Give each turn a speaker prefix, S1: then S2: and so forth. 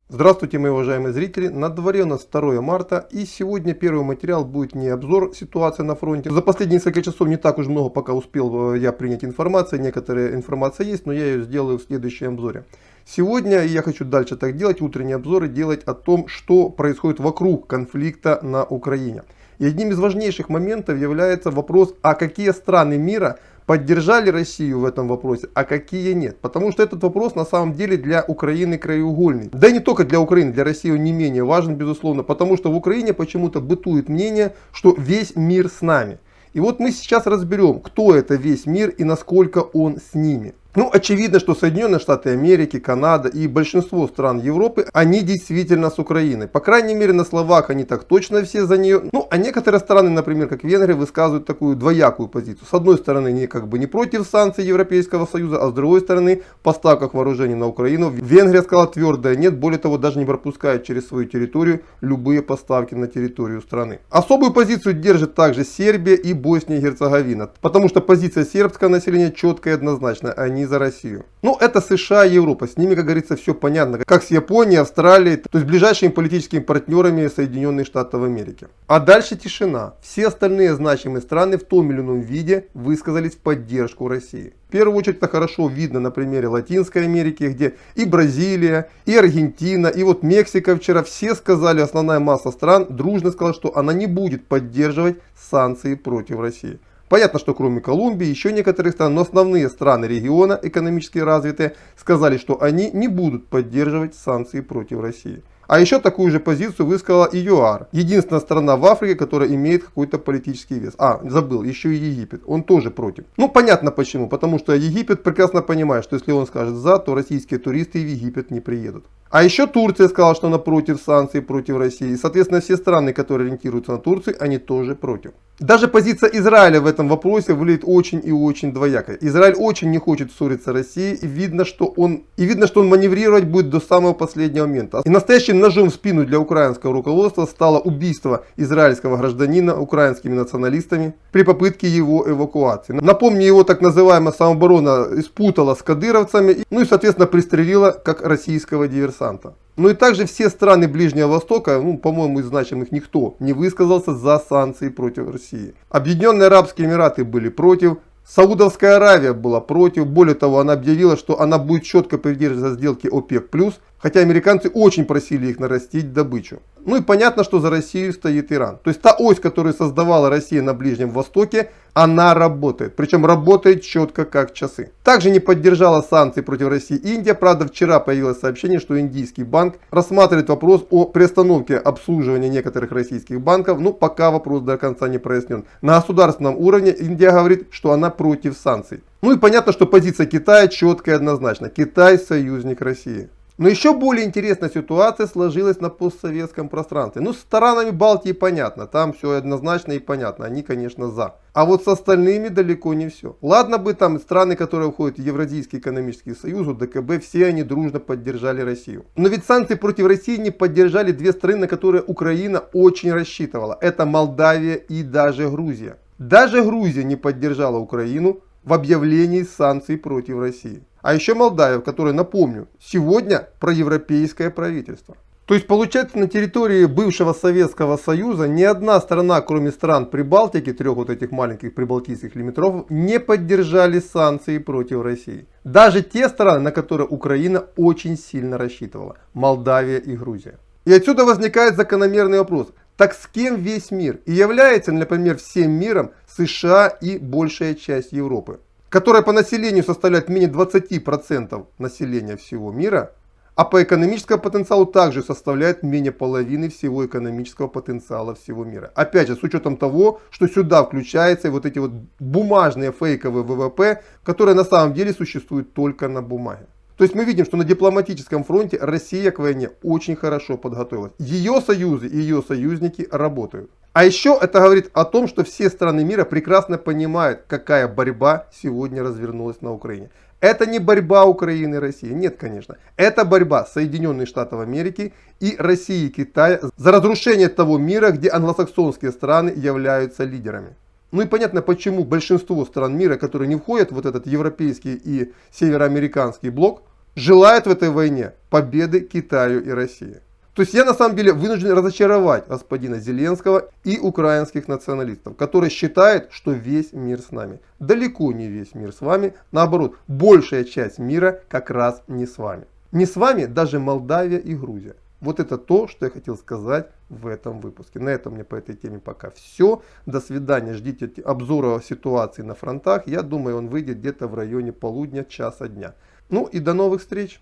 S1: Здравствуйте, мои уважаемые зрители! На дворе у нас 2 марта, и сегодня первый материал будет не обзор ситуации на фронте. За последние несколько часов не так уж много пока успел я принять информации, некоторая информация есть, но я ее сделаю в следующем обзоре. Сегодня я хочу дальше так делать, утренние обзоры делать о том, что происходит вокруг конфликта на Украине. И одним из важнейших моментов является вопрос, а какие страны мира поддержали Россию в этом вопросе, а какие нет. Потому что этот вопрос на самом деле для Украины краеугольный. Да и не только для Украины, для России он не менее важен, безусловно. Потому что в Украине почему-то бытует мнение, что весь мир с нами. И вот мы сейчас разберем, кто это весь мир и насколько он с ними. Ну, очевидно, что Соединенные Штаты Америки, Канада и большинство стран Европы, они действительно с Украиной. По крайней мере, на словах они так точно все за нее. Ну, а некоторые страны, например, как Венгрия, высказывают такую двоякую позицию. С одной стороны, они как бы не против санкций Европейского Союза, а с другой стороны, в поставках вооружений на Украину Венгрия сказала твердое нет, более того, даже не пропускает через свою территорию любые поставки на территорию страны. Особую позицию держит также Сербия и Босния и Герцеговина, потому что позиция сербского населения четкая и однозначная, они за Россию. Ну, это США и Европа, с ними, как говорится, все понятно, как с Японией, Австралией, то есть ближайшими политическими партнерами Соединенных Штатов Америки. А дальше тишина. Все остальные значимые страны в том или ином виде высказались в поддержку России. В первую очередь это хорошо видно на примере Латинской Америки, где и Бразилия, и Аргентина, и вот Мексика вчера все сказали, основная масса стран дружно сказала, что она не будет поддерживать санкции против России. Понятно, что кроме Колумбии, еще некоторых стран, но основные страны региона, экономически развитые, сказали, что они не будут поддерживать санкции против России. А еще такую же позицию высказала и ЮАР. Единственная страна в Африке, которая имеет какой-то политический вес. Забыл, еще и Египет. Он тоже против. Ну, понятно почему. Потому что Египет прекрасно понимает, что если он скажет за, то российские туристы в Египет не приедут. А еще Турция сказала, что она против санкций против России. И, соответственно, все страны, которые ориентируются на Турцию, они тоже против. Даже позиция Израиля в этом вопросе выглядит очень и очень двояко. Израиль очень не хочет ссориться с Россией, и видно, что он маневрировать будет до самого последнего момента. И настоящим ножом в спину для украинского руководства стало убийство израильского гражданина украинскими националистами при попытке его эвакуации. Напомню, его так называемая самооборона спутала с кадыровцами, ну и соответственно пристрелила как российского диверсанта. Ну и также все страны Ближнего Востока, по-моему, из значимых никто не высказался за санкции против России. Объединенные Арабские Эмираты были против. Саудовская Аравия была против. Более того, она объявила, что она будет четко придерживаться сделки ОПЕК+, хотя американцы очень просили их нарастить добычу. Ну и понятно, что за Россию стоит Иран. То есть та ось, которую создавала Россия на Ближнем Востоке, она работает. Причем работает четко как часы. Также не поддержала санкции против России Индия. Правда, вчера появилось сообщение, что индийский банк рассматривает вопрос о приостановке обслуживания некоторых российских банков. Но пока вопрос до конца не прояснен. На государственном уровне Индия говорит, что она против санкций. Ну и понятно, что позиция Китая четкая и однозначна. Китай союзник России. Но еще более интересная ситуация сложилась на постсоветском пространстве. Ну, с странами Балтии понятно, там все однозначно и понятно, они, конечно, за. А вот с остальными далеко не все. Ладно бы там страны, которые входят в Евразийский экономический союз, ДКБ, все они дружно поддержали Россию. Но ведь санкции против России не поддержали две страны, на которые Украина очень рассчитывала. Это Молдавия и даже Грузия. Даже Грузия не поддержала Украину в объявлении санкций против России. А еще Молдавия, в которой, напомню, сегодня проевропейское правительство. То есть получается, на территории бывшего Советского Союза ни одна страна, кроме стран Прибалтики, трех вот этих маленьких прибалтийских лимитрофов, не поддержали санкции против России. Даже те страны, на которые Украина очень сильно рассчитывала. Молдавия и Грузия. И отсюда возникает закономерный вопрос. Так с кем весь мир? И является, например, всем миром США и большая часть Европы, которая по населению составляет менее 20% населения всего мира, а по экономическому потенциалу также составляет менее половины всего экономического потенциала всего мира. Опять же, с учетом того, что сюда включаются вот эти вот бумажные фейковые ВВП, которые на самом деле существуют только на бумаге. То есть мы видим, что на дипломатическом фронте Россия к войне очень хорошо подготовилась. Ее союзы и ее союзники работают. А еще это говорит о том, что все страны мира прекрасно понимают, какая борьба сегодня развернулась на Украине. Это не борьба Украины и России, нет, конечно. Это борьба Соединенных Штатов Америки и России и Китая за разрушение того мира, где англосаксонские страны являются лидерами. Ну и понятно, почему большинство стран мира, которые не входят в вот этот европейский и североамериканский блок, желает в этой войне победы Китаю и России. То есть я на самом деле вынужден разочаровать господина Зеленского и украинских националистов, которые считают, что весь мир с нами. Далеко не весь мир с вами, наоборот, большая часть мира как раз не с вами. Не с вами даже Молдавия и Грузия. Вот это то, что я хотел сказать в этом выпуске. На этом мне по этой теме пока все. До свидания. Ждите обзора ситуации на фронтах. Я думаю, он выйдет где-то в районе полудня, часа дня. Ну и до новых встреч.